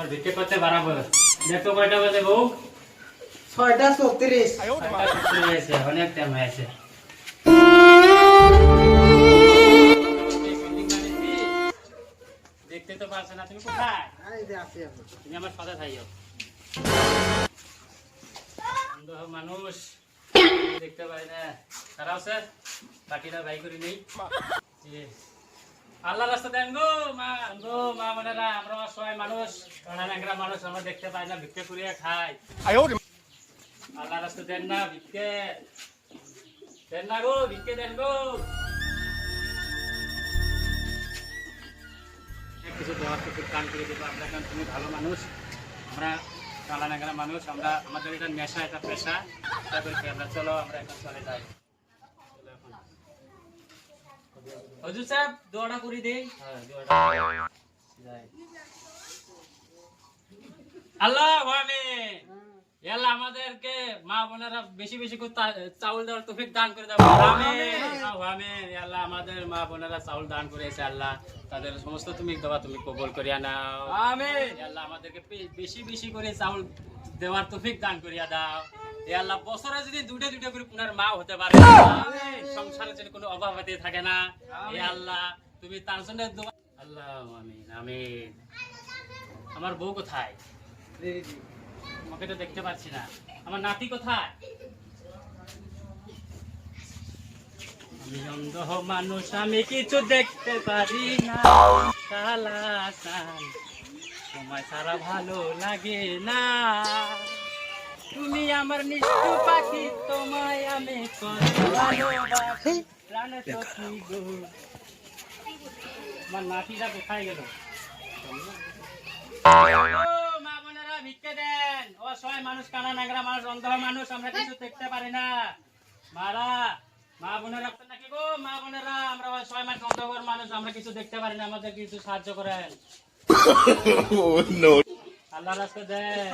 আমার ভিক্ষে করতে বাড়াবো। দেখো কয়টা বাজে বউ? 6:36। হয়েছে, অনেক টাইম হয়েছে। দেখতে তো পারছো না, তুমি কোথায়? তুমি আমার সাথে থাইও। মানুষ দেখতে পাই না, তারা আছে বাকিরা ভাই করি নেই। আল্লাহ রাস্তা দেন গো মা বোনেরা, আমরা সবাই মানুষ, মানুষ আমরা দেখতে পাই না, ভিক্ষে করিয়া খাই। আল্লাহ রাস্তা দেন না, ভিক্ষে দেন না গো, ভিক্ষে দেন গো। কিছু দেওয়ার কিছু কান করে দেবো আমরা, কারণ তুমি ভালো মানুষ, আমরা কালা নাগরা মানুষ, আমরা আমাদের এটা নেশা, এটা পেশা, আমরা চলো আমরা এখন চলে যাই। হুজুর সাহেব দোয়াটা করে দেই। আল্লাহ আল্লাহ আমাদেরকে মা বোনেরা বেশি বেশি করে চাউল দেওয়ার তৌফিক দান করে দাও। আমিন। আল্লাহ আমাদের মা বোনেরা চাউল দান করেছে, আল্লাহ তাদের সমস্ত তুমি দেওয়া তুমি কবুল করিয়া নাও। আমিন। আল্লাহ আমাদেরকে বেশি বেশি করে চাউল দেওয়ার তৌফিক দান করিয়া দাও। আল্লাহ বছরে যদি দুটো দুটো করে পুনর মা হতে পারে, সংসারে যদি কোনো অভাব হতে থাকে না, আল্লাহ তুমি তার জন্য দোয়া। আল্লাহ আমিন আমিন। আমার বউ কোথায়? আমাকে তো দেখতে পাচ্ছি না। আমার নাতি কোথায়? আমি অন্ধ মানুষ, আমি কিছু দেখতে পারি না, সময় সারা ভালো লাগে না, তুমি আমার নিষ্ঠু পাখি, তোমায় আমি ভালোবাসি প্রাণে সখী গো। আমার নাতিটা কোথায় গেল? মা বোনেরা ভিক্ষে দেন, ও সবাই মানুষ, কানা নাগরা মানুষ, অন্ধ মানুষ, আমরা কিছু দেখতে পারি না। মা বোনেরা নাকি গো, মা বোনেরা আমরা সবাই মানুষ, অন্ধ মানুষ, আমরা কিছু দেখতে পারি না, আমাদের কিছু সাহায্য করেন। আল্লাহ রাস্তা দেন।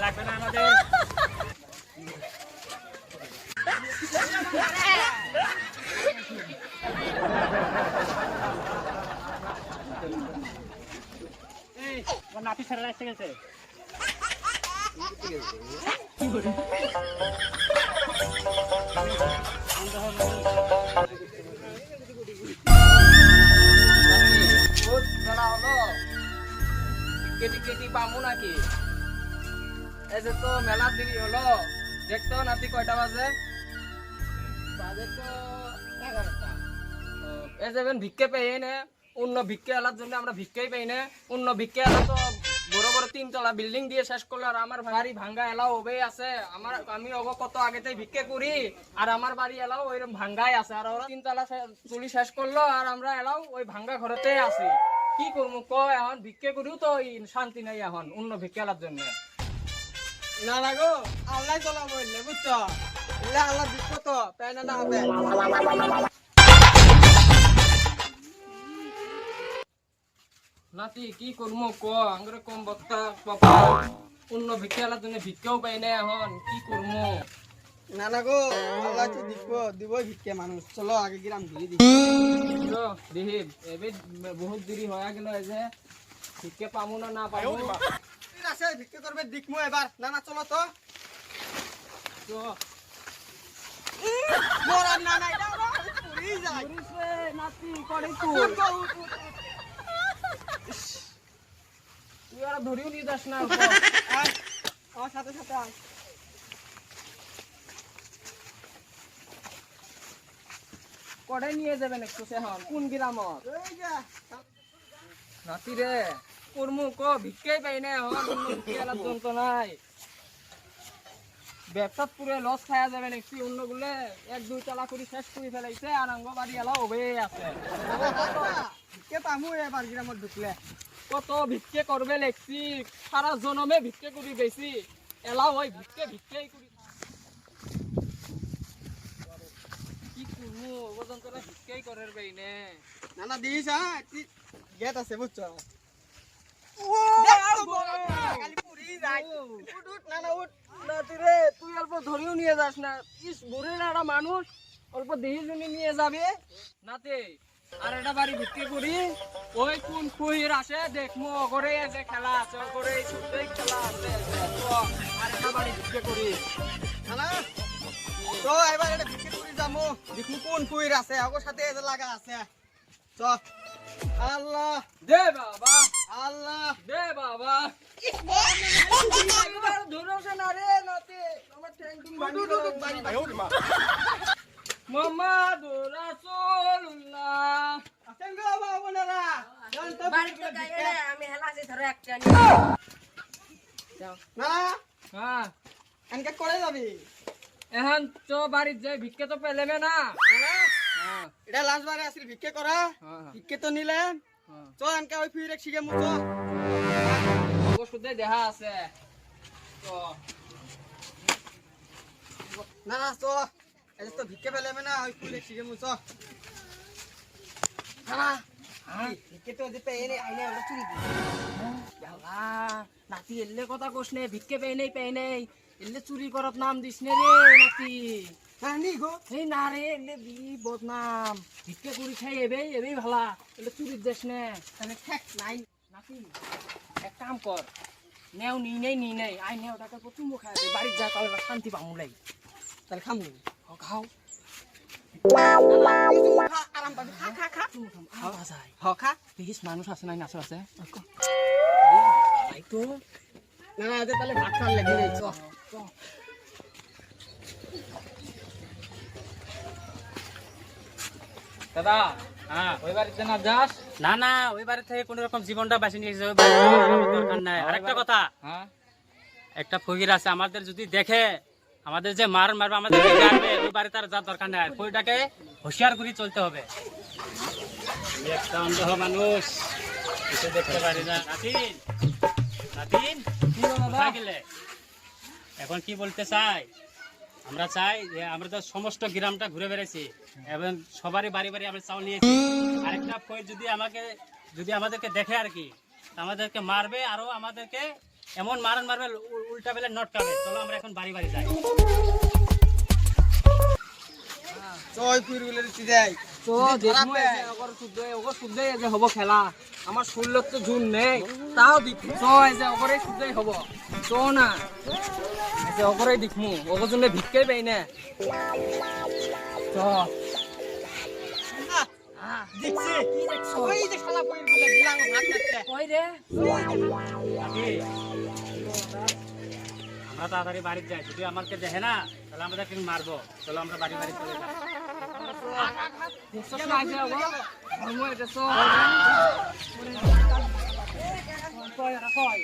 লাগবে না আমাদের। নাতি ছেড়ে এসে গেছে। কেটি পামু নাকি? এই যে তো মেলা দেরি হলো, দেখতো নাতি কয়টা বাজে? বাজে তো 11টা। এই যে ভিক্ষে পেয়ে নে, অন্য ভিক্ষে এলার জন্য আমরা ভিক্ষাই পাই না। অন্য ভিক্ষে এলা তো বড় বড় 3 তলা বিল্ডিং দিয়ে শেষ করলো, আর আমার বাড়ি ভাঙ্গা এলাও ওবেই আছে। আমি কত আগেতেই ভিক্ষে করি, আর আমার বাড়ি এলাও ওইরকম ভাঙ্গাই আছে, আর ওরা 3 তলা চুলি শেষ করলো, আর আমরা এলাও ওই ভাঙ্গা ঘরেতে আছি। কি করবো কয়, এখন ভিক্ষে করিও তো শান্তি নাই এখন অন্য ভিক্ষে এলার জন্য। না না গো, আল্লাহ চলা বললে বুঝছো, আল্লাহ দিচ্ছ তো তাই না হবে। নাতি কি করবো ক, আঙ্গুরে কম বক্তা অন্য ভিক্ষে এলার জন্য ভিক্ষাও পাই না এখন, কি করবো? না না গো, আল্লাহ তো দিব ভিক্ষে মানুষ। চলো আগে গ্রাম ঘুরে দিই। দেখি এবার বহুত দেরি হয়ে গেল, এই যে ভিক্ষে পাবো না পাবো। আছে ভিক্ষে করবে দেখবো এবার। না না চলো তো। নাতি করে তুই আর ধরিও নিয়ে যাস না, আমার সাথে সাথে আয়। কড়াই নিয়ে যাবেন একটু, এখন কোন গ্রাম নাতি রে? করমু ক, ভিক্ষাই পাই না এখন, যন্ত্র নাই। ব্যবসা পুরে লস খাওয়া যাবে নাকি? অন্য গুলে 1-2 তলা করে শেষ করে ফেলাইছে, আর আঙ্গ বাড়ি এলাও হবে আছে। ভিক্ষে পামু এবার গ্রামত ঢুকলে। কত ভিক্ষে করবে লেখছি, সারা জনমে ভিক্ষে করি বেশি, এলাও ওই ভিক্ষাই করি। কি করবো ওজন করে ভিক্ষাই করার বাইনে। না না দিস, গেট আছে বুঝছো। যাই উঠ উঠ না না উঠ নাতি রে তুই অল্প ধরেও নিয়ে যাস না ইস বুড়ি একটা মানুষ অল্প দেহি জমি নিয়ে যাবে নাতি আর একটা বাড়ি বিক্রি করি ওই কোন কুহির আসে দেখমু করে যে খেলা আছে করে শুধুই খেলা আছে আর একটা বাড়ি বিক্রি করি না তো এবার এটা বিক্রি করে যাবো দেখুন কোন কুইর আছে আগর সাথে এদের লাগা আছে চ আল্লাহ দে বাবা আল্লাহ দে বাবা ধরছে না রে নাতি আমার ট্যাঙ্কিং মোহাম্মদুর রাসূলুল্লাহ আছেন গো বাবা বোনেরা জান তো বাড়িতে গায়ে আমি হেলা আছে ধরে একটা না হ্যাঁ এনকে করে যাবি এখন তো বাড়ির যাই ভিক্ষে তো পেলেবে না হ্যাঁ এটা লাস্ট বারে আসিল ভিক্ষে করা হ্যাঁ ভিক্ষে তো নিলেন হ্যাঁ চ এনকে ওই ফিরে শিখে মুছো ও শুধু দেখা আছে তো না না চ এটা তো ভিক্ষে পেলেবে না ওই ফিরে শিখে মুছো না হ্যাঁ ভিক্ষে তো দিতে এনে আইনে ওটা চুরি বাবা নাতি এলে কথা কোস নে ভিক্ষে পেয়ে নেই এলে চুরি করত নাম দিস নে রে নাতি হ্যাঁ নি গো এই না রে এলে বি বদনাম ভিক্ষে করি খাই এবেই ভালা এলে চুরির দেশ নে তাহলে ঠেক নাই নাতি এক কাম কর নেও নি নেই আই নেও টাকা প্রথম খাই বাড়ির যা তাহলে শান্তি পামুলাই তাহলে খামু খাও আরাম পাবি খা খা খা খাওয়া যায় হ খা দেখিস মানুষ আছে নাই নাচো আছে তাই তো না না এদের তাহলে ভাত খাওয়ার লেগে নেই চ দাদা হ্যাঁ ওই বাড়িতে না যাস না না ওই বাড়ি থেকে কোন রকম জীবনটা বাঁচিয়ে নিয়ে এসেছে, ওই বাড়ি থেকে আমার দরকার নাই। আরেকটা কথা, হ্যাঁ একটা ফকির আছে আমাদের যদি দেখে আমাদের যে মারবে আমাদের গাড়বে, ওই বাড়ি তার যার দরকার নাই। ফকিরটাকে হুঁশিয়ার করে চলতে হবে। আমি একটা অন্ধ মানুষ, কিছু দেখতে পারি না। নাতিন নাতিন কি হলো দাদা? কোথায় গেলে? এখন কি বলতে চাই, আমরা চাই যে আমরা তো সমস্ত গ্রামটা ঘুরে বেড়েছি এবং সবারই বাড়ি বাড়ি আমরা চাউল নিয়েছি। আরেকটা ফকির যদি আমাদেরকে দেখে আর কি, আমাদেরকে মারবে, আরো আমাদেরকে এমন মারবে উল্টা বেলে নটকাবে। চলো আমরা এখন বাড়ি বাড়ি যাই। চ ওই কুইরগুলো দিতে যাই তো দেখমু ওগর শুদ্ধ যে হব খেলা আমার শরীর তো জুন নেই তাও দেখমু তো যে ওগরে শুদ্ধই হব তো না যে ওগরে দেখমু ওগর জন্য ভিক্ষে পাই না তো দেখছি কি দেখছো ওই যে শালা কুইরগুলো দিলাম ভাত খাচ্ছে কই রে নাতি, আমরা তাড়াতাড়ি বাড়ি যাই। যদি আমাকে দেখে না তাহলে আমাদের কিন্তু মারবো। চলো আমরা বাড়ি বাড়ি চলে যাই। দেখছস না যে ওগর ধর্ম এটা তো কই